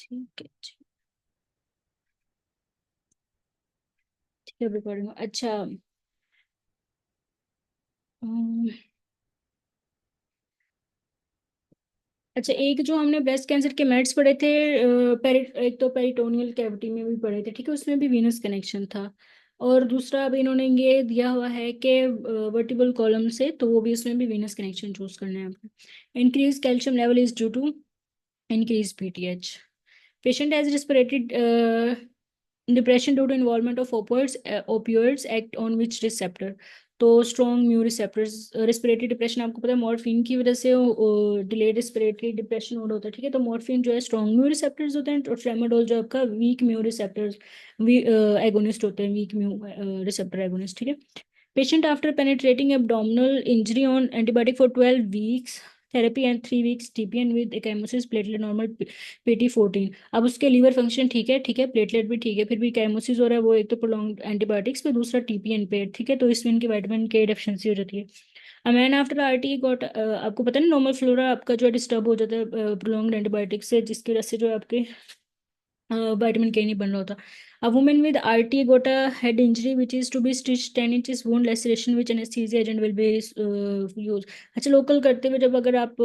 ठीक है ठीक है, रिकॉर्डिंग अच्छा। अम, अच्छा, एक जो हमने ब्रेस्ट कैंसर के मेड्स पढ़े थे, एक तो पेरिटोनियल कैविटी में भी पढ़े थे, ठीक है, उसमें भी वीनस कनेक्शन था। और दूसरा अब इन्होंने ये दिया हुआ है कि वर्टिबल कॉलम से, तो वो भी उसमें भी वीनस कनेक्शन चूज करना है आपको। Increase calcium level is due to increase PTH. Patient has respiratory depression due to involvement of opioids act on which receptor? तो strong mu receptors. Respiratory depression आपको पता है मॉर्फिन की वजह से डिलेड रिस्पिरेटरी डिप्रेशन हो रहा होता है, ठीक है। तो मॉर्फिन जो है स्ट्रॉन्ग म्यू रिसेप्टर्स होते हैं, और ट्रेमाडोल जो आपका वीक म्यू रिसेप्टर्स एगोनिस्ट होते हैं, वीक म्यू रिसेप्टर एगोनिस्ट, ठीक है। Patient after penetrating abdominal injury on antibiotic for 12 weeks therapy and 3 weeks TPN with ecchymosis platelet normal PT14। अब उसके लीवर फंक्शन ठीक है, प्लेटलेट भी ठीक है, फिर भी कैमोसिस हो रहा है, वो एक तो प्रोलॉन्ग एंटीबायोटिक्स पे, दूसरा टीपीएन पे, ठीक है। तो इसमें इनकी विटामिन के डेफिशिएंसी हो जाती है। मैन आफ्टर आरटी गॉट, आपको पता है ना नॉर्मल फ्लोरा आपका जो है डिस्टर्ब हो जाता है प्रोलॉन्ग एंटीबायोटिक्स से, जिसकी वजह से जो है आपके विटामिन के नहीं बन रहा होता। A woman with RT got a head injury which is to be stitched 10 inches wound laceration which anesthesia agent will be used। अच्छा, लोकल करते हुए जब अगर आप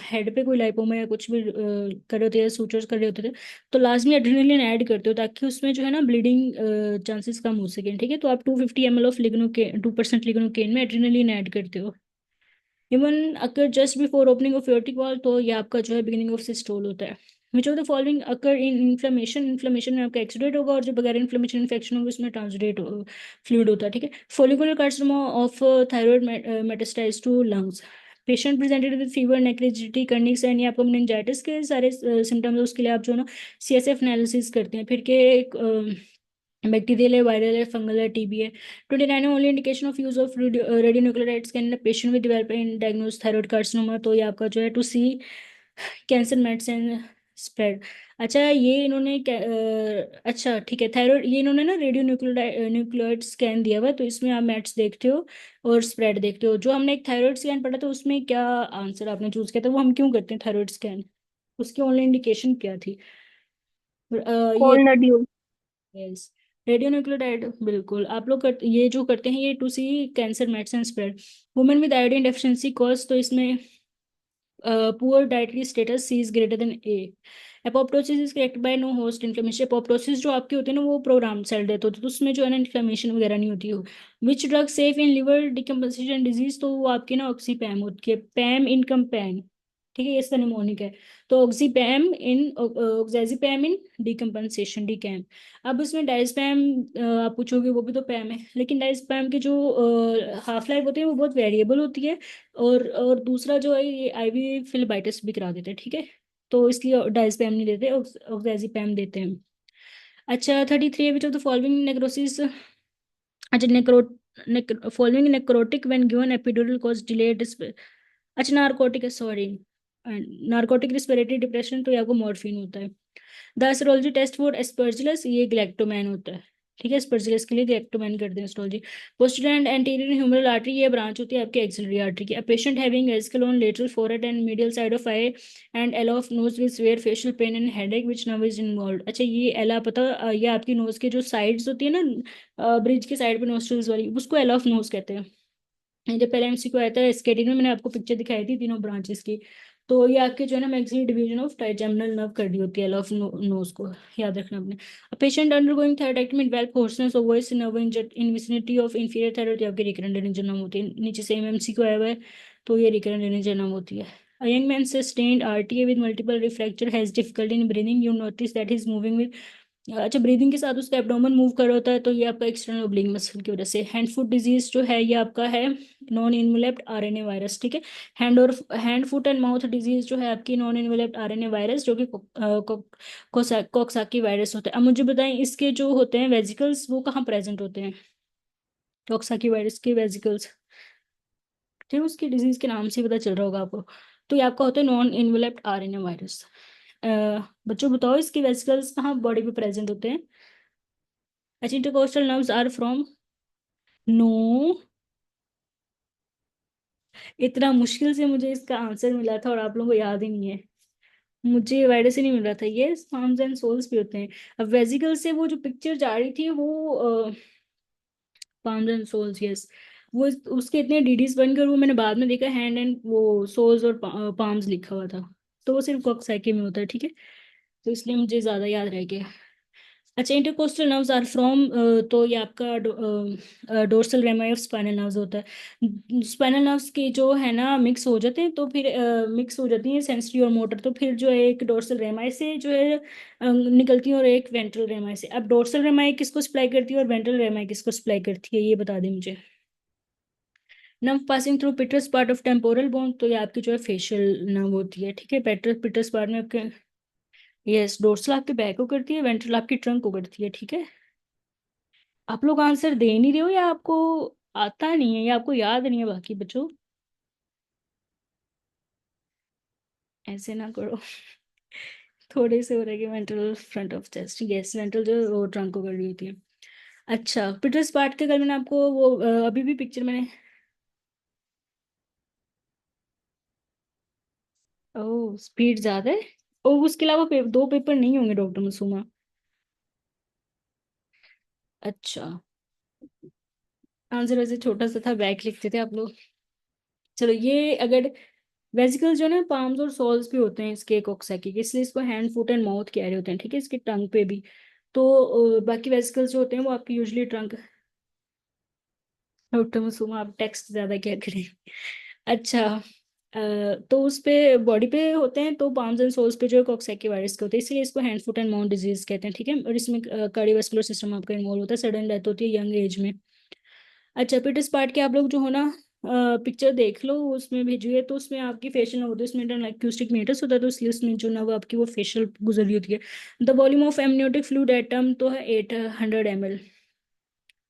हेड पे कोई लाइपोमा या कुछ भी कर रहे होते हैं, सूचर्स कर रहे होते थे, तो लाजमी एड्रेनलिन ऐड करते हो ताकि उसमें जो है ना ब्लीडिंग चांसेस कम हो सके, ठीक है। तो आप 250 ml ऑफ लिग्नोकेन, 2% लिग्नोकेन में एड्रेनलिन ऐड करते हो। Even occur just before opening of aortic wall, तो ये आपका जो है बिगिनिंग ऑफ सिस्टोल होता है। विच of the following occur in inflammation, inflammation में आपका एक्सुडेट होगा, और जो बगैर इन्फ्लेमेशन इन्फेक्शन होगा उसमें ट्रांसुडेट फ्लूइड होता है, ठीक है। Follicular carcinoma of thyroid metastasize to lungs. Patient presented with fever, neck rigidity, Kernig sign, या आपको मेनिंजाइटिस के सारे सिम्टम्स है, उसके लिए आप जो ना CSF एनालिसिस करते हैं, फिर के बैक्टीरियल है, वायरल है, फंगल है, टीबी है। 29 only indication of use of radionucleotide scan in patient with developing diagnose thyroid carcinoma, तो ये आपका जो है to see cancer medicine spread. अच्छा, ये इन्होंने अच्छा ठीक है, थायराइड ये इन्होंने ना रेडियो न्यूक्लियोइड स्कैन दिया हुआ है, तो इसमें आप मैट्स देखते हो और स्प्रेड देखते हो। जो हमने एक थायराइड स्कैन पढ़ा था उसमें क्या आंसर आपने चूज किया था, वो हम क्यों करते हैं थायराइड स्कैन, उसकी ओनली इंडिकेशन क्या थी? ये कोल्ड नड्यूल। यस, रेडियोन्यूक्लियोटाइड, बिल्कुल। आप लोग ये जो करते हैं ये to see cancer medicine spread. Women with iodine deficiency cause, तो इसमें poor dietary status C is greater than A. Apoptosis is correct by no host inflammation. Apoptosis जो आपके होते हैं ना वो प्रोग्राम सेल डेथ होती है, तो उसमें जो है ना इन्फ्लेमेशन वगैरह नहीं होती हो। Which drug safe in liver decomposition disease, तो वो आपकी ना ऑक्सीपैम होती है, पैम इनकम पैन, ठीक है, ये इसका निमोनिक है। तो ऑक्सीपैम इन ऑक्सीपैम इन डिकम्पनसेशन डीकैम। अब इसमें डाइज़पैम आप पूछोगे, वो भी तो पैम है, लेकिन डाइज़पैम की जो हाफ लाइफ होती है वो बहुत वेरिएबल होती है। और दूसरा जो है ये आईवी फिलिपाइटिस भी करा देते हैं, ठीक है। तो इसलिए डाइज़पैम नहीं देते, ऑक्सीपैम देते हैं। अच्छा, 33 which of the following necrosis, अच्छा following necrotic when given epidural cause delayed, अच्छा नार्कोटिक है, सॉरी, नार्कोटिक रिस्पिरेटरी डिप्रेशन, तो ये आपको मॉर्फिन होता है। The astrology test for aspergillus, ये ग्लैक्टोमैन होता है, ठीक है। एस्पर्जिलस के लिए ग्लैक्टोमैन करते हैं astrology. Posterior and anterior humeral artery, ये ब्रांच होती है आपकी एक्सिलरी आर्टरी की। A patient having vesicle on lateral forehead and medial side of eye and L of nose with severe facial pain and headache which nerve is involved. अच्छा, ये एला पता, ये आपकी नोज के जो साइड्स होती है ना, ब्रिज के साइड पे नोस्ट्रल्स वाली, उसको एला ऑफ नोज कहते हैं। ये जब पहले एमसीक्यू आया था स्केटिंग में, मैंने आपको पिक्चर दिखाई थी तीनों ब्रांचेस की। तो ये आपके जो है ना maxillary division of trigeminal nerve कर दी होती है ऑफ नोज को, याद रखना अपने। Patient undergoing thyroidectomy develop hoarseness और voice nerve injured in vicinity of inferior thyroid, आपके रिकरेंट एरिंजनम होती है, नीचे से एमसीक्यू आया हुआ है, तो ये रिकरेंट एरिंजनम होती है। A young man sustained RTA with multiple refracture has difficulty in breathing. You notice that he's moving with, अच्छा, ब्रीदिंग के साथ उसका एब्डोमेन मूव कर रहा होता है, तो ये आपका एक्सटर्नल ओब्लिंग मसल की वजह से। हैंड फुट डिजीज जो है ये आपका है नॉन इन्वेलप्ड आरएनए वायरस, ठीक है। Hand foot and mouth disease जो है आपकी नॉन इन्वेलप्ड आरएनए वायरस, जो कि कोक्साकी वायरस होता है। अब मुझे बताएं इसके जो होते हैं वेजिकल्स वो कहाँ प्रेजेंट होते हैं, कोक्साकी वायरस के वेजिकल्स, ठीक है, उसकी डिजीज के नाम से ही पता चल रहा होगा आपको। तो ये आपका होता है नॉन इन्वेलप्ड आरएनए वायरस। बच्चों बताओ इसके वेजिकल्स कहाँ बॉडी पे प्रेजेंट होते हैं? अच्छा, intercostal nerves are from, no, इतना मुश्किल से मुझे इसका आंसर मिला था और आप लोगों को याद ही नहीं है। मुझे वायरस ही नहीं मिल रहा था, ये फार्म्स एंड सोल्स भी होते हैं। अब वेजिकल से वो जो पिक्चर जा रही थी वो फार्म्स एंड सोल्स, यस। वो उसके इतने डीडीज बनकर, वो मैंने बाद में देखा हैंड एंड वो सोल्स और पाम्स लिखा हुआ था। तो वो सिर्फ कॉक्साइकी में होता है, ठीक है। तो इसलिए मुझे ज्यादा याद रह गया। अच्छा, इंटरकोस्टल नर्व्स आर फ्रॉम, तो ये आपका डोर्सल रेमाई ऑफ स्पाइनल नर्व्स होता है। स्पाइनल नर्व्स के जो है ना मिक्स हो जाते हैं, तो फिर मिक्स हो जाती है सेंसरी और मोटर, तो फिर जो है एक डोर्सल रेमाई से जो है निकलती है, और एक वेंट्रल रेमाई से। अब डोर्सल रेमाई किसको सप्लाई करती है और वेंट्रल रेमाई किसको सप्लाई करती है, ये बता दें मुझे। Nerve passing through petrous part of temporal bone, तो ये आपकी जो है फेशियल नर्व होती है, ठीक है। पिटस पार्ट में आपके, यस, डोर्सल आपके बैक को करती है, वेंट्रल आपकी ट्रंक को करती है, ठीक है। आप लोग आंसर दे नहीं रहे हो, या आपको आता नहीं है, या आपको याद नहीं है बाकी बच्चों? ऐसे ना करो। थोड़े से हो रहे कि ventral front of chest, yes, ventral जो वो ट्रंक को कर रही होती है। अच्छा, पीटर्स पार्ट के, कल मैंने आपको वो अभी भी पिक्चर मैंने, ओह स्पीड ज्यादा है। ओ, उसके अलावा दो पेपर नहीं होंगे डॉक्टर मसूमा? अच्छा, आंसर वैसे छोटा सा था, बैक लिखते थे आप लोग। चलो, ये अगर वेसिकल्स जो है ना पाम्स और सोल्स भी होते हैं इसके कोक्साकी के, इसलिए इसको हैंड फुट एंड माउथ कह रहे होते हैं, ठीक है, इसके टंग पे भी। तो बाकी वेसिकल्स जो होते हैं वो आपकी यूजुअली ट्रंक। डॉक्टर मासूम, आप टेक्स्ट ज्यादा क्या करें। अच्छा, तो उस पे बॉडी पे होते हैं, तो पाम्स एंड सोल्स पे जो है कोक्साकी वायरस के होते हैं, इसलिए इसको hand foot and mouth disease कहते हैं, ठीक है। और इसमें कार्डियोवास्कुलर सिस्टम आपका इन्वॉल्व होता है, सडन डेथ होती है यंग एज में। अच्छा, पिट स्पार्ट के आप लोग जो हो ना, पिक्चर देख लो, उसमें भेजी है, तो उसमें आपकी फेशियल होती है, उसमें इंटरनल एक्यूस्टिक मीटर्स होता है, तो इसलिए उसमें जो ना वो आपकी वो फेशियल गुजर रही होती है। The volume of amniotic fluid atom तो है 800 ml।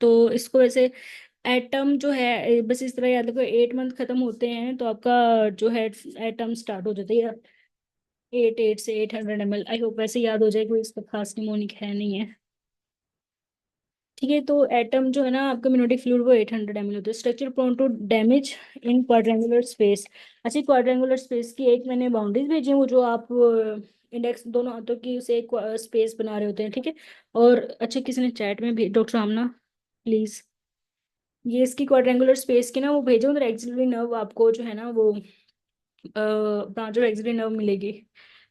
तो इसको वैसे एटम जो है बस इस तरह याद रखो, 8 मंथ खत्म होते हैं तो आपका जो है एटम स्टार्ट हो जाता है, 8 से 800 ml। आई होप वैसे याद हो जाए, कोई इसका खास निमोनिक है नहीं है, ठीक है। तो एटम जो है ना आपका मिनोटिक फ्लूइड वो 800 ml होता है। Structure prone to damage in quadrangular space. अच्छा, क्वाड्रेंगुलर स्पेस की एक मैंने बाउंड्रीज भेजी है, वो जो आप इंडेक्स दोनों हाथों की उसे एक स्पेस बना रहे होते हैं, ठीक है। और अच्छा, किसी ने चैट में भी, डॉक्टर आमना प्लीज, ये इसकी क्वाड्रेंगुलर स्पेस की ना वो भेजो, उधर एक्सिलरी नर्व आपको जो है ना वो ब्रांच ऑफ एक्सिलरी नर्व मिलेगी।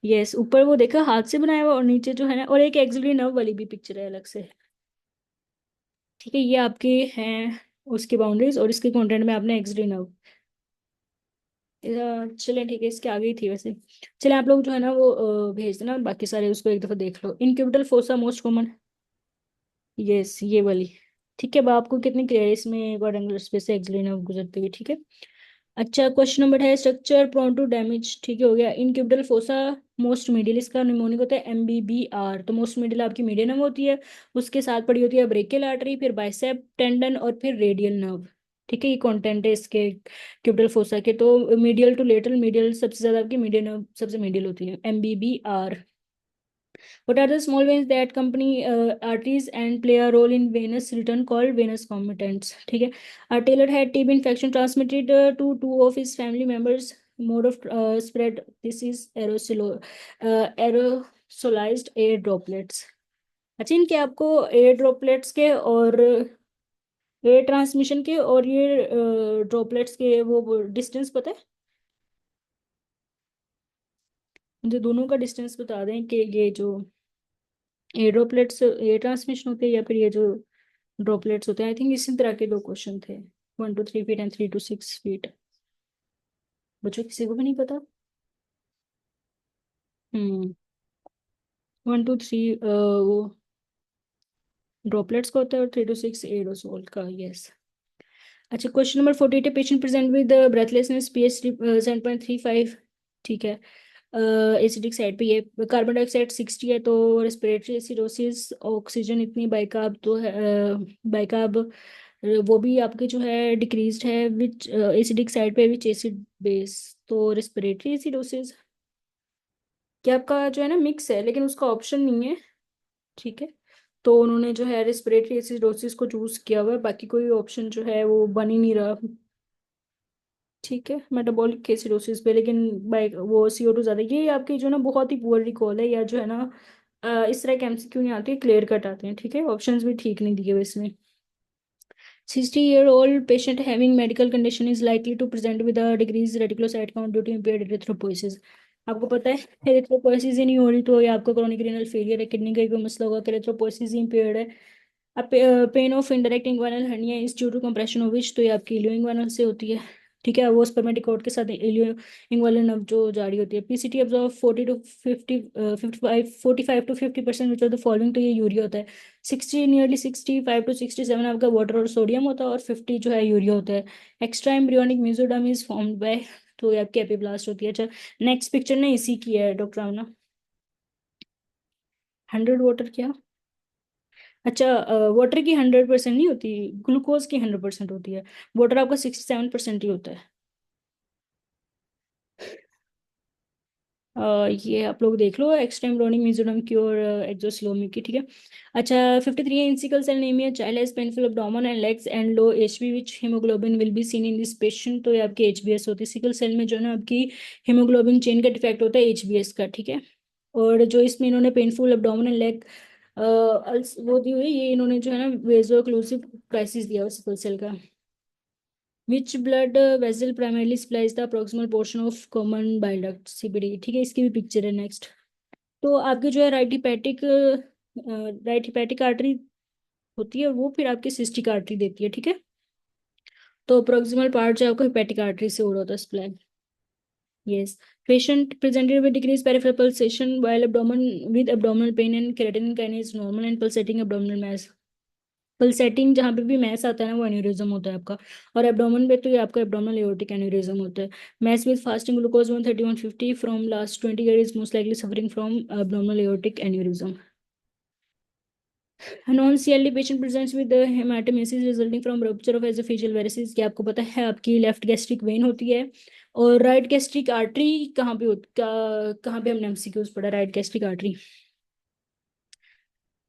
यस, ऊपर वो देखा हाथ से बनाया हुआ, और नीचे जो है ना, और एक एक्सिलरी नर्व वाली भी पिक्चर है अलग से, ठीक है। ये आपके हैं उसकी बाउंड्रीज, और इसके कंटेंट में आपने एक्सिलरी नर्व। चलें, ठीक है, इसके आगे ही थी वैसे। चले, आप लोग जो है ना वो भेज देना, बाकी सारे उसको एक दफा देख लो। इनक्यूबिटल फोसा मोस्ट कॉमन, यस, ये वाली, ठीक है। अब आपको कितनी क्लियर है इसमें क्वाड्रेंगुलर स्पेस से एक्सिलरी नर्व गुजरती हुई, ठीक है। अच्छा, क्वेश्चन नंबर है स्ट्रक्चर प्रोन टू डैमेज, ठीक है, हो गया। इन क्यूबिटल फोसा मोस्ट मीडियल, इसका निमोनिक होता है MBBR, तो मोस्ट मीडियल आपकी मीडियन नर्व होती है। उसके साथ पड़ी होती है ब्रेकियल आर्टरी, फिर बाइसेप टेंडन, और फिर रेडियल नर्व, ठीक है। ये कंटेंट है इसके क्यूबिटल फोसा के। तो मीडियल टू लेटरल, मीडियल सबसे ज्यादा आपकी मीडियन नर्व सबसे मीडियल होती है, MBBR। What are the small veins that accompany arteries and play a role in venous return called venous commitants? ठीक है। Taylor had TB infection transmitted to two of his family members. Mode of spread. This is aerosolized air droplets. अच्छा, इनके आपको air droplets के और air transmission के और ये ड्रॉपलेट्स के वो डिस्टेंस पता है? मुझे दोनों का डिस्टेंस बता दें कि ये जो एयर ड्रॉपलेट्स एयर ट्रांसमिशन होते हैं, या फिर ये जो ड्रॉपलेट्स होते हैं। आई थिंक इसी तरह के दो क्वेश्चन थे, 1 to 3 feet and 3 to 6 feet। बच्चों किसी को भी नहीं पता? 1 to 3 वो ड्रॉपलेट्स का होता है, और 3 to 6 एरोसोल का, यस। अच्छा, क्वेश्चन नंबर 48 है, patient present with breathlessness, pH 7.35, ठीक है। एसिडिक साइड पे ये कार्बन डाइऑक्साइड 60 है, तो रेस्पिरेटरी एसिडोसिस, ऑक्सीजन इतनी, बाइकार्ब तो है, बाइकार्ब वो भी आपके जो है डिक्रीज्ड है, विच एसिडिक साइड पे, विच एसिड बेस, तो रेस्पिरेटरी एसिडोसिस। क्या आपका जो है ना मिक्स है, लेकिन उसका ऑप्शन नहीं है, ठीक है। तो उन्होंने जो है रेस्पिरेटरी एसिडोसिस को चूज किया हुआ है, बाकी कोई ऑप्शन जो है वो बन ही नहीं रहा, ठीक है, मेटाबॉलिक एसिडोसिस पे, लेकिन बाइक वो CO2 ज़्यादा, ये आपकी जो ना बहुत ही पुअर रिकॉल है, या जो है ना इस तरह के MCQ नहीं आते, क्लियर कट आते हैं, ठीक है, ऑप्शंस भी ठीक नहीं दिए हुए इसमें। 60-year-old patient having medical condition is likely to present with a decreased reticulocyte count due to impaired erythropoiesis। आपको पता है एरिथ्रोपोइसिस ही नहीं हो रही तो ये आपका क्रोनिक रीनल फेलियर है, किडनी का कोई मसला होगा कि एरिथ्रोपोइसिस ही impaired है। अब pain of indirect inguinal hernia is due to compression of which, तो ये आपकी इलियो इंग्वानल से होती है, ठीक है, वो स्पर्मेटिक के साथ इलियो इंग्वानल नर्व जो जारी होती है। PCT observe 45 to 50% which of the following, तो ये यूरिया होता है। 60 नियरली 65 to 67 आपका वाटर और सोडियम होता है, और 50 जो है यूरिया होता है। Extra embryonic mesoderm is formed by, तो ये आपकी एपिब्लास्ट होती है। अच्छा, नेक्स्ट पिक्चर ना इसी की है डॉक्टर आमना। 100 वाटर क्या? अच्छा, वाटर की 100% नहीं होती, ग्लूकोज की 100% होती है। वाटर आपका 67% ही होता है। ये आप लोग देख लो, एक्सट्रीम रोनिंग मिजोरम की और एक्सोस्लोमी की, ठीक है। अच्छा, 53 in sickle cell anaemia, child has painful abdomen and legs and low HB which haemoglobin will be seen in this patient, तो ये आपकी HbS होती है। सिकल सेल में जो है ना आपकी हीमोग्लोबिन चेन का डिफेक्ट होता है HbS का, ठीक है। और जो इसमें इन्होंने पेनफुल एब्डोमेन एंड लेग वो दी हुई, ये इन्होंने जो है ना वेजो ओक्लूसिव क्राइसिस दिया हुआ सिकल सेल का। Which blood vessel primarily supplies the proximal portion of common bile duct CBD, ठीक है, इसकी भी पिक्चर है नेक्स्ट। तो आपकी जो है राइट हिपैटिक आर्टरी होती है, वो फिर आपकी सिस्टिक आर्टरी देती है, ठीक है। तो प्रोक्सिमल पार्ट जो है आपको हिपैटिक आर्टरी से हो रहा होता है spleen. Yes. Patient presented with decrease peripheral pulsation while abdomen with abdominal pain and creatinine kinase normal and pulsating abdominal mass। Pulsating जहाँ पे भी मैस आता है ना वो एन्यूरिज्म होता है आपका। और एब्डोमेन पे तो ये आपका एब्डोमिनल एओर्टिक एन्यूरिज्म होता है। Man with fasting glucose 130-150 from last 20 year is most likely suffering from abdominal aortic aneurysm. Non CLD patient presents with hematemesis resulting from rupture of esophageal varices, क्या आपको पता है आपकी लेफ्ट गैस्ट्रिक वेन होती है। और राइट गैस्ट्रिक आर्टरी कहाँ पे कहाँ पे हमने MCQs पढ़ा right gastric artery.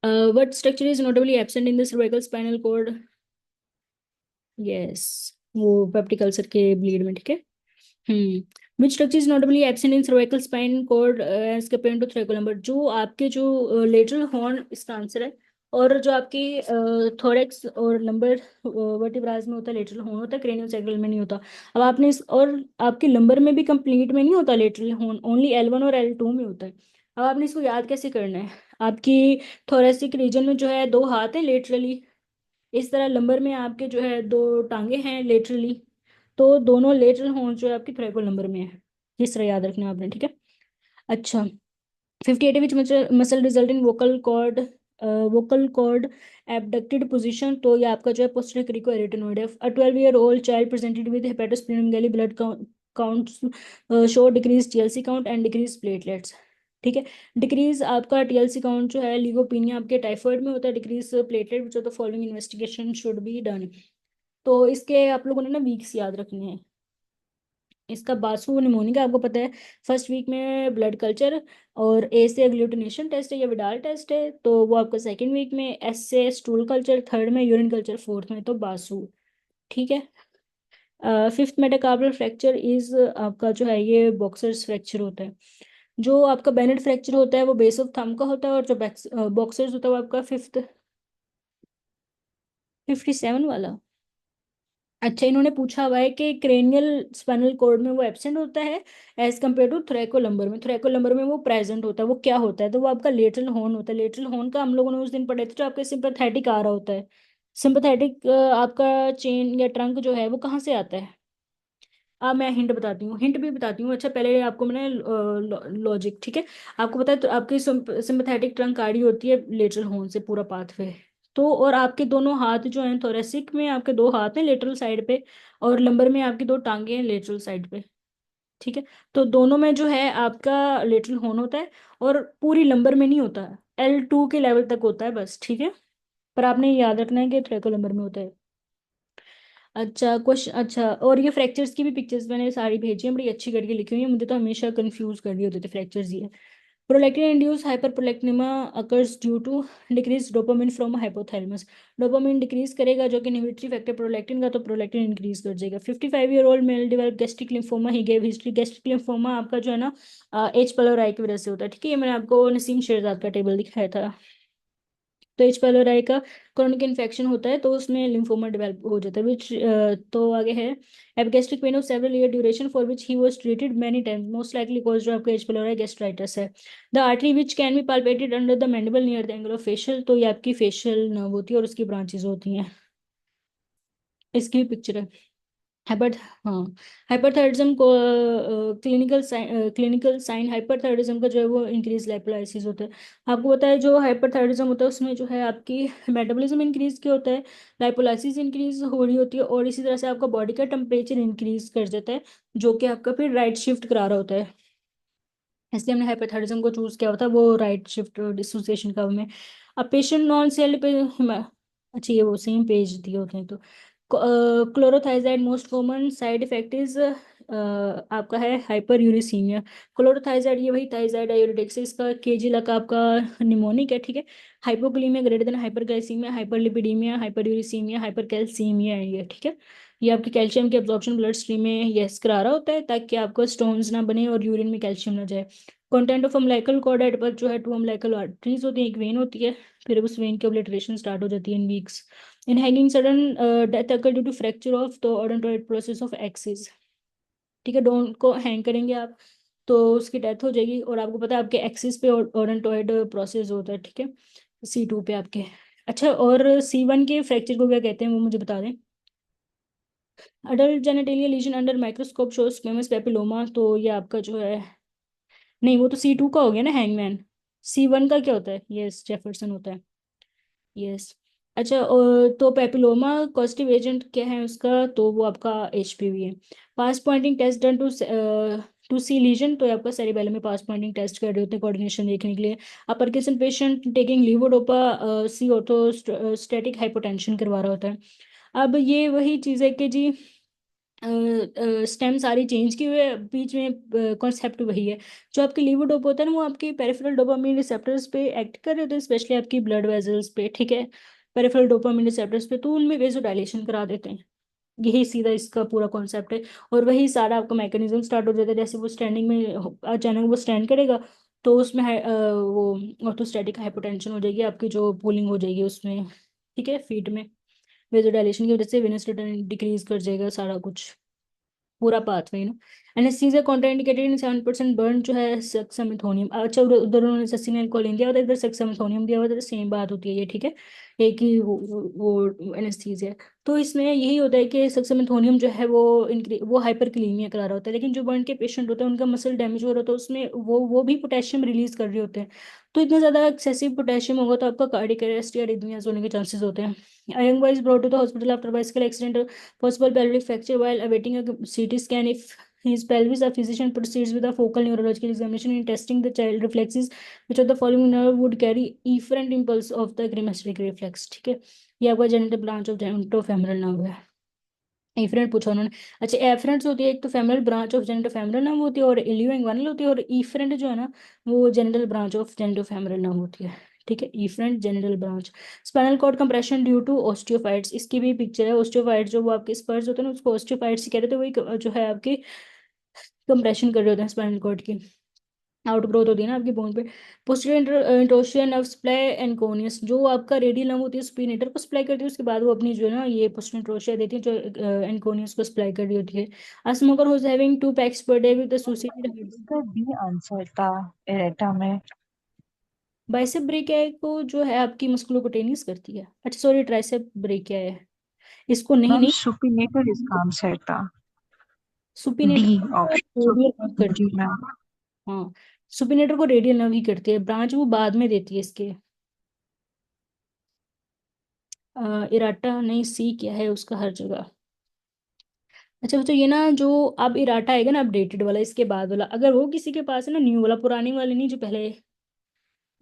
What structure is notably absent in the cervical spinal cord? Yes, वो पेप्टिक अल्सर के ब्लीड में, ठीक है। Which structure is notably absent in cervical spine cord as compare to thoracolumbar, जो आपके जो lateral horn इसका answer है। और जो आपकी थोरेक्स और लंबर वर्टिब्राज में होता है लेटरल हॉर्न होता है, क्रेनियोसैक्रल में नहीं होता। अब आपने इस और आपके लंबर में भी कंप्लीट में नहीं होता लेटरल हॉर्न, ओनली L1 और L2 में होता है। अब आपने इसको याद कैसे करना है? आपकी थोरेसिक रीजन में जो है दो हाथ हैं लेटरली, इस तरह लंबर में आपके जो है दो टांगे हैं लेटरली, तो दोनों लेटरल हॉर्न जो है आपकी थ्रेको लंबर में है। इस तरह याद रखना है आपने, ठीक है। अच्छा, 58 which muscle result in vocal cord abducted position, तो ये आपका जो है पोस्टीरियर क्रिको एरिटेनोइड है। A 12-year old child presented with hepatosplenomegaly blood counts show decrease TLC count and decrease platelets, ठीक है। डिक्रीज आपका TLC काउंट जो है लीगोपीनिया आपके टाइफाइड में होता है, decrease platelet which of the following investigation should be done, तो इसके आप लोगों ने ना वीक्स याद रखने हैं। इसका बासु निमोनिया आपको पता है, फर्स्ट वीक में ब्लड कल्चर, और A से एग्लूटिनेशन टेस्ट है या विडाल टेस्ट है, तो वो आपका सेकेंड वीक में, S से स्टूल कल्चर थर्ड में, यूरिन कल्चर फोर्थ में, तो बासु, ठीक है। फिफ्थ मेटाकार्पल फ्रैक्चर इज आपका जो है ये बॉक्सर्स फ्रैक्चर होता है। जो आपका बेनेट फ्रैक्चर होता है वो बेस ऑफ थंब का होता है, और जो बॉक्सर्स होता है वो आपका 57 वाला। अच्छा, इन्होंने पूछा हुआ है कि क्रेनियल स्पाइनल कॉर्ड में वो एब्सेंट होता है एज कम्पेयर टू थ्रेकोलम्बर में, थ्रेकोलम्बर में वो प्रेजेंट होता है, वो क्या होता है? तो वो आपका लेटरल हॉर्न होता है। लेटरल हॉर्न का हम लोगों ने उस दिन पढ़े थे, जो आपके सिंपैथेटिक आ रहा होता है। सिंपैथेटिक आपका चेन या ट्रंक जो है वो कहाँ से आता है? अब मैं हिंट बताती हूँ, हिंट भी बताती हूँ। अच्छा, पहले आपको मैंने लॉजिक, ठीक है। आपको पता है तो आपकी सिंपैथेटिक ट्रंक आड़ी होती है लेटरल हॉर्न से पूरा पाथवे, तो और आपके दोनों हाथ जो हैं थोरेसिक में आपके दो हाथ हैं लेटरल साइड पे, और लंबर में आपकी दो टांगे हैं लेटरल साइड पे, ठीक है। तो दोनों में जो है आपका लेटरल हॉर्न होता है, और पूरी लंबर में नहीं होता है, L2 के लेवल तक होता है बस, ठीक है। पर आपने ये याद रखना है कि ट्रेको लंबर में होता है। अच्छा क्वेश्चन, अच्छा, और ये फ्रैक्चर्स की भी पिक्चर्स मैंने सारी भेजी हैं, बड़ी अच्छी करके लिखी हुई है, मुझे तो हमेशा कंफ्यूज कर रही होती थी फ्रैक्चर्स ये। Prolactin induce hyperprolactinemia occurs due to decrease dopamine from hypothalamus. Dopamine decrease करेगा जो कि इनहिबिटरी फैक्टर प्रोलैक्टिन का, तो प्रोलैक्टिन इंक्रीज कर जाएगा। 55-year-old male develop gastric lymphoma, he gave history. Gastric lymphoma आपका जो है ना एच pylori की वजह से होता है, ठीक है। ये मैंने आपको नसीम शेरजाद का टेबल दिखाया था। तो एच pylori का क्रोनिक इन्फेक्शन होता है तो उसमें लिम्फोमा डेवलप हो जाता है, विच तो आगे है have gastric pain of several year duration for which he was treated many times, most likely cause जो आपका एच pylori गैस्ट्राइटिस है। The artery which can be पाल्पेटेड under the mandible near the angle of facial, तो ये आपकी facial nerve होती है और उसकी ब्रांचेस होती हैं। इसकी भी पिक्चर है। हाइपर हाँ, हाइपरथायरिज्म को क्लिनिकल साइन हाइपरथायरिज्म का जो है वो इंक्रीज लाइपोलाइसिस होता है। आपको पता है जो हाइपरथायरिज्म होता है उसमें जो है आपकी मेटाबॉलिज्म इंक्रीज क्या होता है, लाइपोलाइसिस इंक्रीज हो रही होती है, और इसी तरह से आपका बॉडी का टेम्परेचर इंक्रीज कर जाता है, जो कि आपका फिर राइट शिफ्ट करा रहा होता है। इसलिए हमने हाइपोथायरिज्म को चूज किया होता है, वो राइट शिफ्ट डिसोसिएशन का में। अब पेशेंट नॉन सेल्ड पे अच्छा ये वो सेम पेज दिए होते हैं। तो chlorothiazide most common side effect is आपका है हाइपर यूरिसीमिया। क्लोरोथाइजाइड ये वही थाइजाइड आयोडेक्स है, इसका केजी लगा आपका निमोनिक है, ठीक है। Hypokalemia greater than hyperglycemia, hyperlipidemia, hyper uricemia, hypercalcemia है ये, ठीक है। ये आपकी कैल्शियम की एब्जॉर्प्शन ब्लड स्ट्रीम में यस करा रहा होता है ताकि आपको स्टोन्स ना बने और यूरिन में कैल्शियम ना जाए। Content of umbilical cord at birth जो है टू अम्बिलिकल आर्टरीज होती है, एक वेन होती है, फिर उस वेन की ओब्लिटरेशन स्टार्ट हो जाती है in weeks. In hanging sudden death occur due to fracture of the odontoid process of axis, ठीक है। डोंट को हैंग करेंगे आप तो उसकी डेथ हो जाएगी, और आपको पता है आपके एक्सिस पे ओडोंटोइड प्रोसेस होता है, ठीक है। C2 पे आपके। अच्छा, और C1 के फ्रैक्चर को क्या कहते हैं वो मुझे बता दें। Adult genital lesion under microscope shows squamous papilloma, तो ये आपका जो है, नहीं वो तो C2 का हो गया ना हैंगमैन। C1 का क्या होता है, यस जेफरसन होता है, यस। अच्छा, और तो पेपिलोमा कॉजेटिव एजेंट क्या है उसका, तो वो आपका HPV है। Past pointing test done to see lesion, तो ये आपका सेरिबेलम में पास पॉइंटिंग टेस्ट कर रहे होते हैं कोऑर्डिनेशन देखने के लिए। अपर पेशेंट टेकिंग लीवोडोपा सी ऑर्थोस्टैटिक हाइपोटेंशन करवा रहा होता है। अब ये वही चीज़ है कि जी स्टेम सारी चेंज की हुई है, बीच में कॉन्सेप्ट वही है। जो आपके लीवोडोप होता है ना वो आपके पेरिफेरल डोपामिन रिसेप्टर्स पे एक्ट कर रहे होते हैं, स्पेशली आपकी ब्लड वेजल्स पे, ठीक है। पेरिफेरल डोपामिन रिसेप्टर्स पे, तो उनमें वेजोडाइलेशन करा देते हैं। यही सीधा इसका पूरा कॉन्सेप्ट है। और वही सारा आपका मैकेनिज्म स्टार्ट हो जाता है, जैसे वो स्टैंडिंग में अचानक वो स्टैंड करेगा तो उसमें वो ऑर्थोस्टैटिक हाइपोटेंशन हो जाएगी, आपकी जो पुलिंग हो जाएगी उसमें, ठीक है, फीट में। वेजोडाइलेशन की वजह से वेनस रिटर्न डिक्रीज कर जाएगा सारा कुछ, पूरा पाथवे ना। एनेस्थीसिया कॉन्ट्राइंडिकेटेड इन 7% बर्न जो है सक्सामिथोनियम। अच्छा, उधर उधर उन्होंने ससिनाइलकोलिन दिया होता है, इधर सक्सामिथोनियम दिया होता है, सेम बात होती है ये, ठीक है। एक ही वो एनेस्थीसिया। तो इसमें यही होता है कि सक्सामिथोनियम जो है वो हाइपरकलीमिया करा रहा होता है, लेकिन जो बर्न के पेशेंट होते हैं उनका मसल डैमेज हो रहा होता है, उसमें वो भी पोटेशियम रिलीज कर रहे होते हैं। तो इतना ज़्यादा एक्सेसिव पोटेशियम होगा तो आपका कार्डियक अरेस्ट या arrhythmias होने के चांसेस होते हैं। A young boy is brought to the hospital after bicycle accident, possible pelvic fracture while awaiting a CT scan. If his pelvis, a physician proceeds with a focal neurological examination in testing the child reflexes, which of the following nerve would carry efferent impulse of the cremasteric reflex, ठीक है। ये आपका genital branch of genitofemoral nerve है। Efferent पूछा उन्होंने। अच्छा, efferents होती है एक तो femoral branch of genitofemoral nerve होती है, और इलियो इंग्वानल होती है, और इफरेंट जो है ना वो genital branch of genitofemoral nerve होती है, ठीक है। Efferent genital branch. Spinal cord compression due to osteophytes, इसकी भी पिक्चर है। ऑस्टियोफाइट्स जो वो आपके स्पर्स होते हैं ना उसको ऑस्टियोफाइट्स ही कहते थे, वही जो है आपकी कंप्रेशन कर रहे होते हैं स्पाइनल कॉर्ड की, आउट ग्रोथ होती है ना आपकी बोन पे। पोस्टीरियर इंटोशियल नर्व सप्लाई एनकोनियस, जो आपका रेडियल नर्व होती है स्पिनेटर को सप्लाई करती है, उसके बाद वो अपनी जो है ना ये पोस्टीरियर इंटोशिया देती है जो एनकोनियस को सप्लाई कर रही होती है। A smoker who is having 2 PACS per day with associated इसका बी आंसर था एरेटा में। बाइसेप ब्रेकिया को जो है आपकी मस्कुलोकुटेनियस करती है। अच्छा सॉरी, ट्राइसेप ब्रेकिया है, इसको नहीं मैम नहीं सुपिनेटर इसका आंसर था। D supinator radial nerve option जी करती है। मैम। हाँ, सुपिनेटर को रेडियल नर्व ही करती है, ब्रांच वो बाद में देती है इसके। इराटा नहीं, सी क्या है उसका हर जगह। अच्छा बच्चों, ये ना जो अब इराटा आएगा ना अपडेटेड वाला इसके बाद वाला, अगर वो किसी के पास है ना न्यू वाला, पुरानी वाली नहीं जो पहले,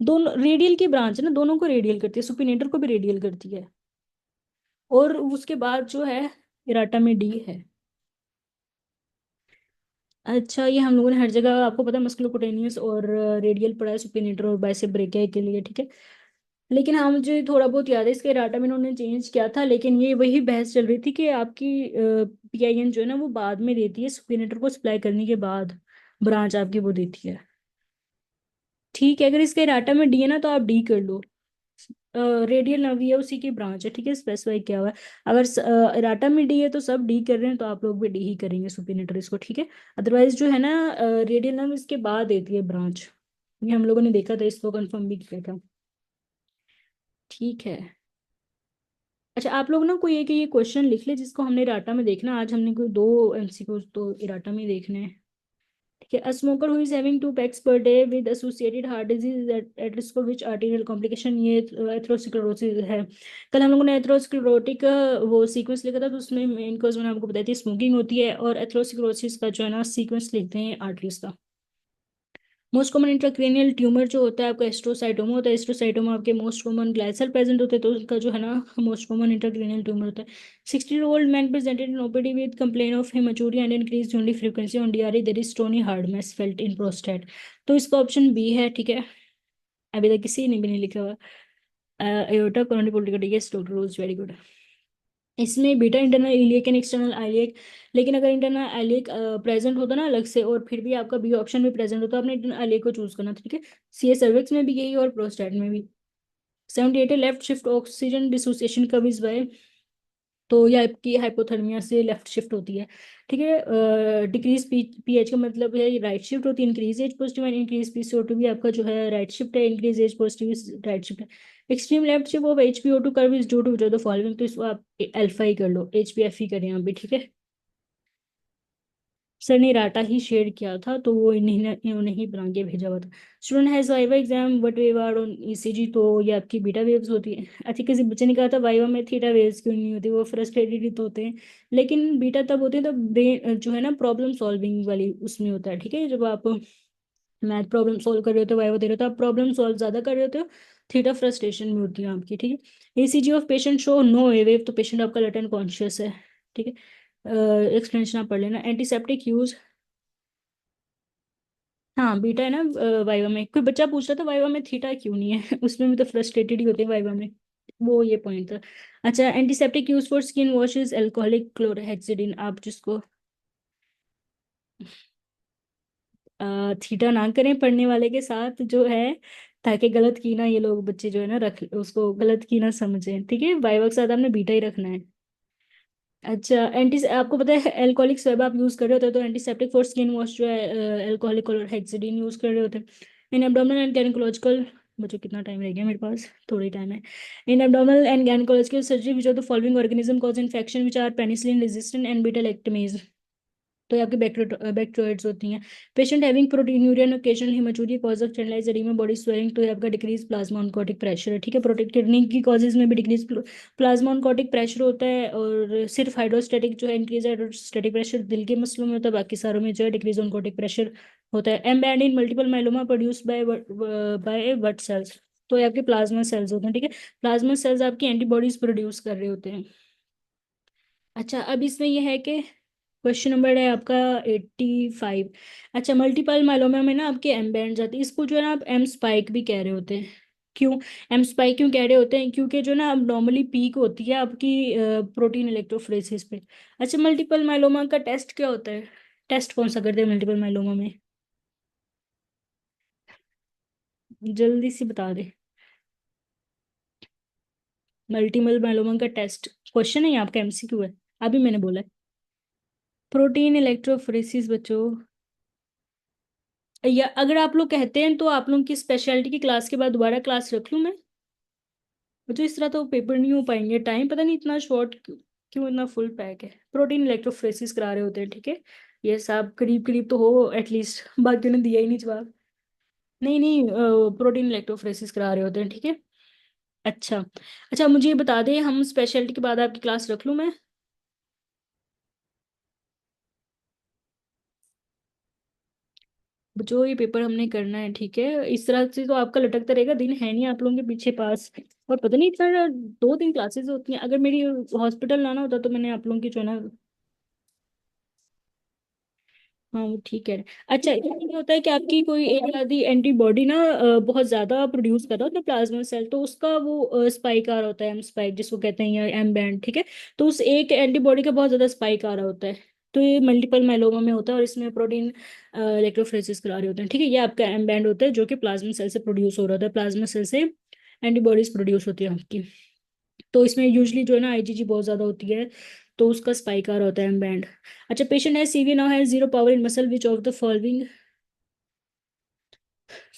दोनों रेडियल की ब्रांच है ना, दोनों को रेडियल करती है, सुपिनेटर को भी रेडियल करती है। और उसके बाद जो है इराटा में डी है। अच्छा, ये हम लोगों ने हर जगह, आपको पता है, मस्कुलोकुटेनियस और रेडियल पढ़ा है, सुपिनेटर और बाइसेप ब्रेकियाई के लिए, ठीक है। लेकिन हाँ, मुझे थोड़ा बहुत याद है, इसके राटा में इन्होंने चेंज किया था, लेकिन ये वही बहस चल रही थी कि आपकी पीआईएन जो है ना वो बाद में देती है, सुपिनेटर को सप्लाई करने के बाद ब्रांच आपकी वो देती है। ठीक है, अगर इसके राटा में डी है ना तो आप डी कर लो। रेडियल नवी है, उसी की ब्रांच है, ठीक है, स्पेसिफाई किया हुआ है। अगर राटा में डी है तो सब डी कर रहे हैं, तो आप लोग भी डी ही करेंगे सुपिनेटर इसको, ठीक है। अदरवाइज जो है ना, रेडियल नर्व इसके बाद देती है ब्रांच। ये हम लोगों ने देखा था, इसको कंफर्म भी किया था। ठीक है। अच्छा, आप लोग ना कोई एक ये क्वेश्चन लिख ले जिसको हमने राटा में देखना, आज हमने कोई 2 एमसीक्यू तो राटा में ही देखने हैं। ठीक है। A smoker who is having 2 PACS per day with associated heart disease at risk of which arterial complication, ये एथेरोस्क्लेरोसिस है। कल हम लोगों ने एथेरोस्क्लेरोटिक वो सीक्वेंस लिखा था, तो उसमें मेन कॉज मैंने आपको बताई थी स्मोकिंग होती है, और एथेरोस्क्लेरोसिस का जो है ना सीक्वेंस लिखते हैं आर्टरीज का। मोस्ट कॉमन इंट्राक्रेनियल ट्यूमर जो होता है आपका एस्ट्रोसाइटोमा होता है। एस्ट्रोसाइटोमा आपके most common glial cell present होते हैं, तो उनका जो है ना मोस्ट कॉमन इंट्राक्रेनियल ट्यूमर होता है। 60-year-old man presented in OPD with complain of haematuria and increase only frequency on DRE, there is stony hardness felt in prostate. तो इसका ऑप्शन बी है, ठीक है। अभी तक किसी ने भी नहीं लिखा हुआ। एयोर्टा कोरोनरी पोलिटिकल, डॉक्टर रोज, वेरी गुड। इसमें beta internal iliac and external iliac, लेकिन अगर इंटरनल आइलियक प्रेजेंट होता ना अलग से, और फिर भी आपका बी ऑप्शन भी प्रेजेंट होता, आपने इंटरनल आइलियक को चूज करना था, ठीक है। सी एस सर्विक्स में भी यही और प्रोस्टेट में भी। 78 लेफ्ट शिफ्ट ऑक्सीजन डिसोसिएशन कब इज बाय, तो ये आपकी हाइपोथर्मिया से लेफ्ट शिफ्ट होती है, ठीक है। डिक्रीज पीएच का मतलब है राइट शिफ्ट होती है। Increase as positive and increase PCO two भी आपका जो है राइट शिफ्ट है, increase as positive right shift है। Extreme left shift of HPO two curve is due to which of the following, तो इसको आप अल्फा ही कर लो, एचपीएफ ही करें आप भी, ठीक है। सर ने राटा ही शेयर किया था, तो वो इन्होंने ही बना के भेजा हुआ था। Student has viva exam what wave are on ECG, तो ये आपकी बीटा वेव्स होती है। अच्छा, किसी बच्चे ने कहा था वाइवा में थीटा वेव्स क्यों नहीं होती, वो फ्रस्ट्रेटेड ही तो होते हैं। लेकिन बीटा तब होते हैं तब ब्रेन जो है ना प्रॉब्लम सॉल्विंग वाली उसमें होता है, ठीक है। जब आप मैथ प्रॉब्लम सॉल्व कर रहे होते हो, वाइवा दे रहे हो, तो आप प्रॉब्लम सॉल्व ज्यादा कर रहे होते हो। थीटा फ्रस्ट्रेशन में होती है आपकी, ठीक है। ECG of patient show no wave, तो पेशेंट आपका लेटेंट कॉन्शियस है, ठीक है। एक्सप्लेनेशन आप पढ़ लेना। एंटीसेप्टिक यूज, हाँ बीटा है ना। वाइवा में कोई बच्चा पूछ रहा था वाइवा में थीटा क्यों नहीं है उसमें भी तो फ्रस्ट्रेटेड ही होते हैं वाइवा में, वो ये पॉइंट था। अच्छा, antiseptic use for skin wash is alcoholic chlorhexidine, आप जिसको थीटा ना करें पढ़ने वाले के साथ जो है, ताकि गलत की ना ये लोग बच्चे जो है ना रख उसको गलत की ना समझें, ठीक है। वाइवा के साथ आपने बीटा ही रखना है। अच्छा, एंटी आपको पता है एल्कोहलिक स्वेब आप यूज कर रहे होते हैं, तो एंटीसेप्टिक फॉर स्किन वॉश जो है एल्कोहलिक और हेक्सिडीन यूज कर रहे होते हैं। इन एब्डोमिनल एंड गायनेकोलॉजिकल, बच्चों कितना टाइम रह गया मेरे पास, थोड़ा ही टाइम है। In abdominal and gynaecological surgery which of the following organism cause infection which are penicillin resistant and beta lactamase, तो ये आपकी बैक्टीरियोइड्स होती हैं। Patient having proteinuria and occasional haematuria cause of generalised oedema body swelling, तो ये आपका decrease plasma oncotic pressure है, ठीक है। प्रोटेक्ट किडनी की कॉजेज में भी डिक्रीज प्लाज्मा ऑन्कोटिक प्रेशर होता है, और सिर्फ हाइड्रोस्टेटिक जो है इंक्रीज हाइड्रोस्टेटिक प्रेशर दिल के मसलों में होता है, बाकी सारों में जो है डिक्रीज ऑन्कोटिक प्रेशर होता है। M band in multiple myeloma produce by what cells, तो ये आपके प्लाज्मा सेल्स होते हैं, ठीक है। प्लाज्मा सेल्स आपकी एंटीबॉडीज प्रोड्यूस कर रहे होते हैं। अच्छा, अब इसमें यह है कि क्वेश्चन नंबर है आपका 85। अच्छा, मल्टीपल माइलोमा में ना आपके एम बैंड जाते हैं, इसको जो है ना आप एम स्पाइक भी कह रहे होते हैं। क्यों एम स्पाइक क्यों कह रहे होते हैं, क्योंकि जो ना अब नॉर्मली पीक होती है आपकी प्रोटीन इलेक्ट्रोफोरेसिस पे। अच्छा, मल्टीपल माइलोमा का टेस्ट क्या होता है, टेस्ट कौन सा करते हैं मल्टीपल माइलोमा में, जल्दी से बता दे। मल्टीपल माइलोमा का टेस्ट क्वेश्चन है ये आपका, एमसीक्यू है, अभी मैंने बोला है। प्रोटीन इलेक्ट्रोफोरेसिस बच्चों। या अगर आप लोग कहते हैं तो आप लोग की स्पेशलिटी की क्लास के बाद दोबारा क्लास रख लूँ मैं। बच्चों इस तरह तो पेपर नहीं हो पाएंगे, टाइम पता नहीं इतना शॉर्ट क्यों इतना फुल पैक है। प्रोटीन इलेक्ट्रोफोरेसिस करा रहे होते हैं, ठीक है। ये सब करीब करीब तो हो एटलीस्ट, बाकियों ने दिया ही नहीं जवाब। नहीं नहीं, प्रोटीन इलेक्ट्रोफोरेसिस करा रहे होते हैं, ठीक है। अच्छा। अच्छा, मुझे ये बता दे, हम स्पेशलिटी के बाद आपकी क्लास रख लूँ मैं। जो ये पेपर हमने करना है, ठीक है, इस तरह से तो आपका लटकता रहेगा, दिन है नहीं आप लोगों के पीछे पास। और पता नहीं इतना 2 दिन क्लासेस होती हैं, अगर मेरी हॉस्पिटल लाना होता तो मैंने आप लोगों की जो है ना हाँ वो ठीक है। अच्छा ये होता है कि आपकी कोई एक आदि एंटीबॉडी ना बहुत ज्यादा प्रोड्यूस कर रहा होता है प्लाज्मा सेल, तो उसका वो स्पाइक आ रहा होता है, एम स्पाइक जिसको कहते हैं, या एम बैंड, ठीक है। तो उस एक एंटीबॉडी का बहुत ज्यादा स्पाइक आ रहा होता है। तो ये मल्टीपल माइलोमा में होता है, और इसमें प्रोटीन इलेक्ट्रोफोरेसिस करा रहे होते हैं, ठीक है। ये आपका एम बैंड होता है जो कि प्लाज्मा सेल से प्रोड्यूस हो रहा होता है, प्लाज्मा सेल से एंटीबॉडीज प्रोड्यूस होती है आपकी। तो इसमें यूजली जो है ना आईजीजी बहुत ज्यादा होती है, तो उसका स्पाइक आ रहा होता है एम बैंड। अच्छा, पेशेंट है CV now has zero power in muscle which of the following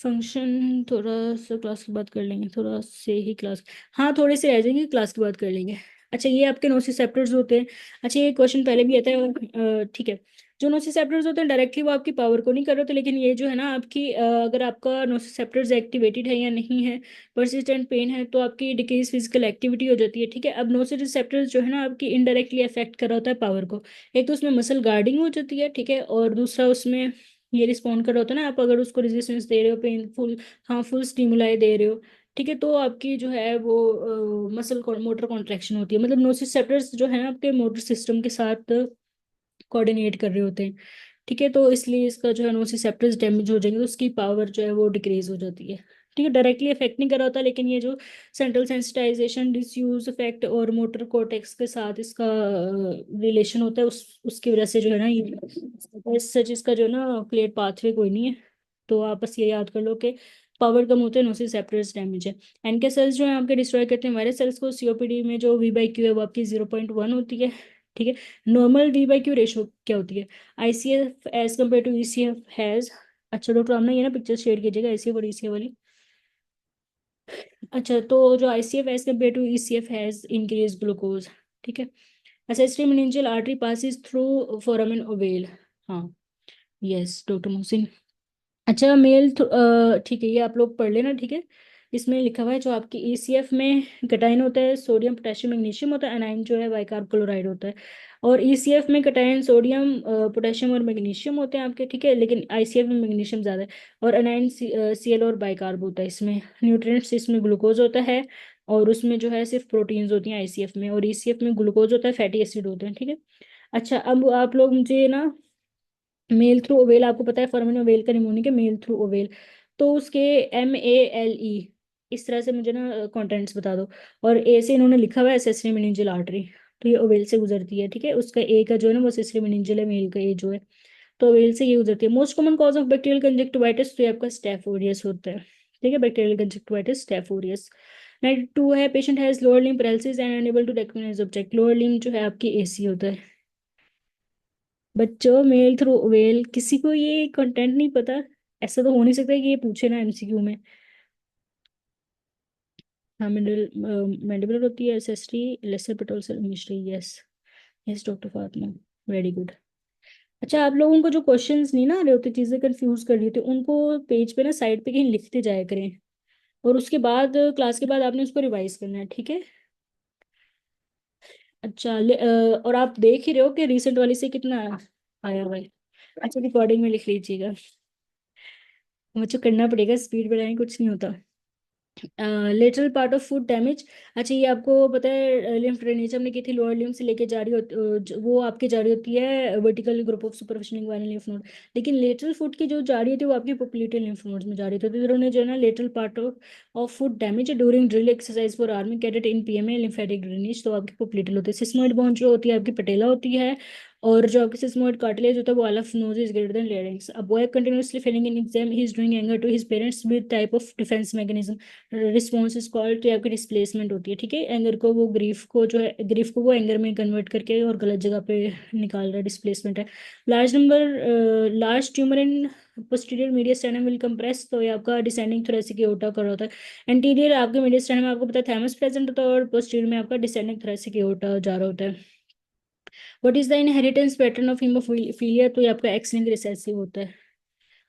function. थोड़ा सा क्लास की बात कर लेंगे, थोड़ा से ही क्लास, हाँ थोड़े से रह जाएंगे, क्लास की बात कर लेंगे। अच्छा ये आपके नोसिसेप्टर्स होते हैं। अच्छा ये क्वेश्चन पहले भी आता है, ठीक है। जो नोसिसेप्टर्स होते हैं डायरेक्टली वो आपकी पावर को नहीं कर रहे होते, लेकिन ये जो है ना आपकी अगर आपका नोसिसेप्टर्स एक्टिवेटेड है या नहीं है, परसिस्टेंट पेन है, तो आपकी डिक्रीज फिजिकल एक्टिविटी हो जाती है, ठीक है। अब नोसिसेप्टर्स जो है ना आपकी इनडायरेक्टली अफेक्ट कर रहा होता है पावर को। एक तो उसमें मसल गार्डिंग हो जाती है, ठीक है, और दूसरा उसमें ये रिस्पॉन्ड कर रहा होता है ना, आप अगर उसको रेजिस्टेंस दे रहे हो, पेनफुल, हाँ फुल स्टिमुलाई दे रहे हो, ठीक है, तो आपकी जो है वो मसल मोटर कॉन्ट्रैक्शन होती है। मतलब नोसिसेप्टर्स जो है ना आपके मोटर सिस्टम के साथ कोऑर्डिनेट कर रहे होते हैं, ठीक है। तो इसलिए इसका जो है नोसिसेप्टर्स डैमेज हो जाएंगे तो उसकी पावर जो है वो डिक्रीज हो जाती है, ठीक है। डायरेक्टली इफेक्ट नहीं कर रहा होता, लेकिन ये जो सेंट्रल सेंसिटाइजेशन, डिसयूज इफेक्ट और मोटर कॉर्टेक्स के साथ इसका रिलेशन होता है, उस उसकी वजह से जो है ना ये सच इसका जो है ना क्लियर पाथवे कोई नहीं है। तो आप बस ये याद कर लो कि पावर कम होते हैं, नोसिसेप्टर्स डैमेज है। एनके सेल्स जो है आपके डिस्ट्रॉय करते हैं वायरस सेल्स को। सीओपीडी में जो वी बाई क्यू है वो आपकी 0.1 होती है, ठीक है। Normal V by Q ratio क्या होती है? ICF as compare to ECF has. अच्छा डॉक्टर आपने ये ना पिक्चर शेयर कीजिएगा आईसीएफ और ईसीएफ वाली। अच्छा तो जो ICF as compare to ECF has increase glucose, ठीक है। accessory meningeal artery passes through foramen ovale। हाँ, यस डॉक्टर मोहसिन। अच्छा ठीक है, ये आप लोग पढ़ लेना, ठीक है। इसमें लिखा हुआ है जो आपकी ईसीएफ में कटायन होता है, सोडियम पोटेशियम मैग्नीशियम होता है, एनाइन जो है बाइकार्ब क्लोराइड होता है। और ईसीएफ में कटायन सोडियम पोटेशियम और मैग्नीशियम होते हैं आपके, ठीक है, लेकिन आईसीएफ में मैग्नीशियम ज़्यादा है। और एनाइन सीएल और बाइकार्ब होता है इसमें। न्यूट्रिएंट्स इसमें ग्लूकोज होता है, और उसमें जो है सिर्फ प्रोटीन्स होती हैं आईसीएफ में, और ईसीएफ में ग्लूकोज होता है, फैटी एसिड होते हैं, ठीक है। अच्छा अब आप लोग मुझे ना मेल थ्रू ओवेल, आपको पता है फॉर्मिन ओवेल का निमोनिक है मेल थ्रू ओवेल, तो उसके MALE इस तरह से मुझे ना कंटेंट्स बता दो। और ए से इन्होंने लिखा हुआ है एसेसरी मेनिंजियल आर्टरी, तो ये ओवेल से गुजरती है, ठीक है। उसका ए का जो है ना वो एसेसरी मेनिंजियल है, मेल का ए जो है, तो ओवेल से ये गुजरती है। Most common cause of bacterial conjunctivitis तो ये आपका स्टेफोरियस होता है, ठीक है, बैक्टीरियल कंजक्टिवाइटिस स्टेफोरियस। 92 है patient has lower limb paralysis and unable to recognise object. Lower limb जो है आपकी एसी होता है। बच्चों मेल थ्रू वेल, किसी को ये कंटेंट नहीं पता? ऐसा तो हो नहीं सकता कि ये पूछे ना एमसीक्यू में। हाँ मैंडिबुलर होती है accessory, lesser petrosal mystery, yes. Yes doctor Fatima, very good. अच्छा आप लोगों को जो क्वेश्चंस नहीं ना आ रहे होते, चीजें कंफ्यूज कर रही होती उनको पेज पे ना साइड पे कहीं लिखते जाया करें, और उसके बाद क्लास के बाद आपने उसको रिवाइज करना है, ठीक है। अच्छा और आप देख ही रहे हो कि रिसेंट वाली से कितना आया हुआ है। अच्छा रिकॉर्डिंग में लिख लीजिएगा, मुझे करना पड़ेगा, स्पीड बढ़ाएं कुछ नहीं होता। Lateral part of foot damage. अच्छा ये आपको पता है लिम्फ ड्रेनेज हमने की थी, लोअर लिम्फ से लेके जा रही होती वो आपकी जा रही होती है vertical group of superficial inguinal lymph node. लेकिन लेटरल फुट की जो जा रही होती है वो आपकी पोप्लिटेल लिम्फ नोड्स में जा रही थी, तो इन्होंने जो है ना lateral part of foot damage during drill exercise for army cadet in PMA lymphatic drainage, तो आपकी पोप्लिटेल होती है। सिस्मोइड बोन जो होती है आपकी पटेला होती है, और जो आपके सिस्मोइड कार्टिलेज होता है वो अल्फ nose is greater than larynx. A boy continuously failing in exam he is doing anger to his parents with type of defense mechanism. Response is called, तो ये आपकी डिस्प्लेसमेंट होती है, ठीक है। एंगर को वो ग्रीफ को जो है ग्रीफ को वो एंगर में कन्वर्ट करके और गलत जगह पे निकाल रहा है, डिस्प्लेसमेंट है। Large tumour in posterior media stannum will compress, तो ये आपका डिसेंडिंग थोरेसिक एओर्टा कर रहा होता है। एंटीरियर आपके मीडिया स्टेनम में आपको पता है थैमस प्रेजेंट होता है, और पोस्टीरियर में आपका डिसेंडिंग थोरेसिक एओर्टा जा रहा होता है। What is the inheritance pattern of haemophilia, तो ये आपका एक्स लिंक्ड रिसेसिव होता है।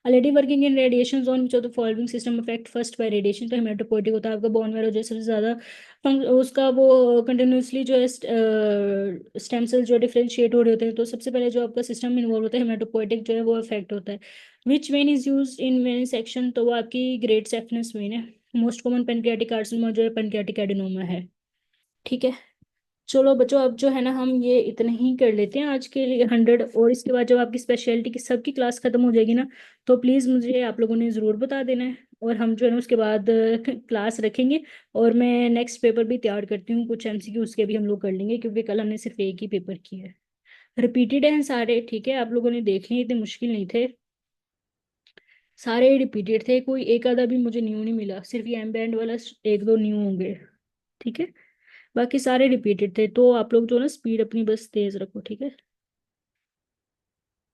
A lady working in radiation zone which of the following system affect first by radiation, तो हेमेटोपोइटिक होता है आपका बोन मैरो जो सबसे ज्यादा उसका वो कंटिन्यूसली जो है स्टेम सेल जो डिफरेंशिएट हो रहे होते हैं, तो सबसे पहले जो आपका सिस्टम इन्वॉल्व होता है हेमेटोपोइटिक जो है वो इफेक्ट होता है। Which when is use in when section, तो वो आपकी ग्रेट सेफनेस वेन है। मोस्ट कॉमन पेनक्रियाटिक कार्सिनोमा जो है पेनक्रियाटिक एडिनोमा है, ठीक है। चलो बच्चों, अब जो है ना हम ये इतने ही कर लेते हैं आज के लिए 100। और इसके बाद जब आपकी स्पेशलिटी की सबकी क्लास खत्म हो जाएगी ना, तो प्लीज़ मुझे आप लोगों ने ज़रूर बता देना है। और हम जो है ना उसके बाद क्लास रखेंगे। और मैं नेक्स्ट पेपर भी तैयार करती हूँ, कुछ एमसीक्यू उसके भी हम लोग कर लेंगे, क्योंकि कल हमने सिर्फ एक ही पेपर किया है। रिपीटेड हैं सारे, ठीक है, आप लोगों ने देख लिए, इतने मुश्किल नहीं थे। सारे रिपीटेड थे, कोई एक आधा भी मुझे न्यू नहीं मिला, सिर्फ ये एम बैंड वाला एक दो न्यू होंगे। ठीक है, बाकी सारे रिपीटेड थे। तो आप लोग जो ना स्पीड अपनी बस तेज रखो, ठीक है।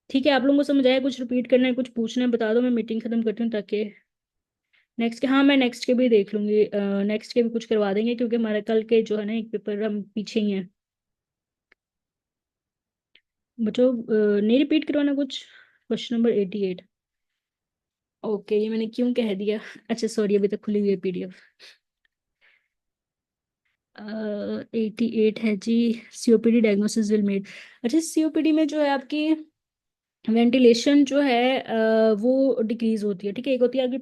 ठीक है, आप लोगों को समझ आया? कुछ रिपीट करना है, कुछ पूछना है, बता दो, मैं मीटिंग खत्म करती हूँ, ताकि नेक्स्ट के, हाँ मैं नेक्स्ट के भी देख लूंगी, नेक्स्ट के भी कुछ करवा देंगे, क्योंकि हमारे कल के जो है ना एक पेपर हम पीछे ही हैं। बच्चों नहीं रिपीट करवाना कुछ? Question number 88। ओके, ये मैंने क्यों कह दिया? अच्छा सॉरी, अभी तक खुली हुई है पीडीएफ। 88 है जी। COPD diagnosis will made. अच्छा, सीओपीडी में जो है आपकी वेंटिलेशन जो है वो डिक्रीज होती है, ठीक है। एक होती है आपकी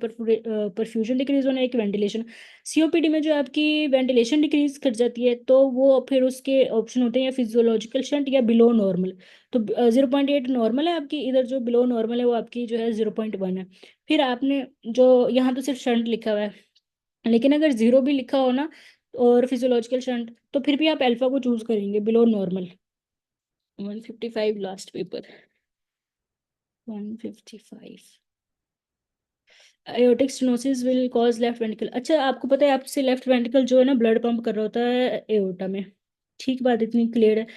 परफ्यूजन डिक्रीज होना, एक वेंटिलेशन। सीओपीडी में जो आपकी वेंटिलेशन डिक्रीज कर जाती है, तो वो फिर उसके ऑप्शन होते हैं या फिजियोलॉजिकल शंट या बिलो नॉर्मल। तो 0.8 नॉर्मल है आपकी, इधर जो बिलो नॉर्मल है वो आपकी जो है 0.1 है। फिर आपने जो यहाँ तो सिर्फ शंट लिखा हुआ है, लेकिन अगर जीरो भी लिखा हो ना और फिजियोलॉजिकल शंट, तो फिर भी आप अल्फा को चूज करेंगे, below normal. 155 last paper. 155। Aortic stenosis will cause left ventricle. अच्छा, आपको पता है आपसे लेफ्ट वेंट्रिकल जो है ना ब्लड पंप कर रहा होता है एओर्टा में। ठीक, बात इतनी क्लियर है।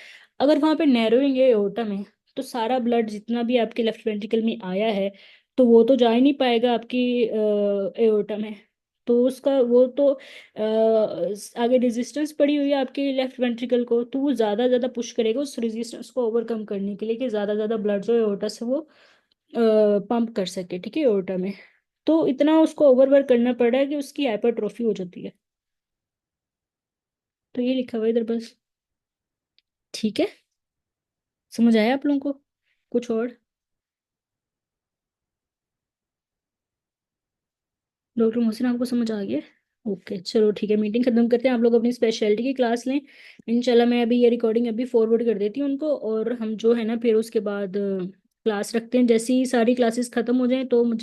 अगर वहां पे नैरोइंग है एओर्टा में, तो सारा ब्लड जितना भी आपके लेफ्ट वेंट्रिकल में आया है, तो वो तो जा ही नहीं पाएगा आपकी एओर्टा में। तो उसका वो तो आगे रेजिस्टेंस पड़ी हुई है आपके लेफ्ट वेंट्रिकल को, तो वो ज़्यादा ज़्यादा पुश करेगा उस रेजिस्टेंस को ओवरकम करने के लिए, कि ज़्यादा ज़्यादा ब्लड जो एओर्टा से वो पंप कर सके, ठीक है, एओर्टा में। तो इतना उसको ओवरवर्क करना पड़ रहा है कि उसकी हाइपरट्रॉफी हो जाती है। तो ये लिखा हुआ है इधर बस। ठीक है, समझ आया आप लोगों को? कुछ और? डॉक्टर मोहसिन, आपको समझ आ गया? ओके चलो ठीक है, मीटिंग खत्म करते हैं, आप लोग अपनी स्पेशलिटी की क्लास लें। इंशाल्लाह मैं अभी ये रिकॉर्डिंग अभी फॉरवर्ड कर देती हूँ उनको, और हम जो है ना फिर उसके बाद क्लास रखते हैं, जैसे ही सारी क्लासेस खत्म हो जाएं तो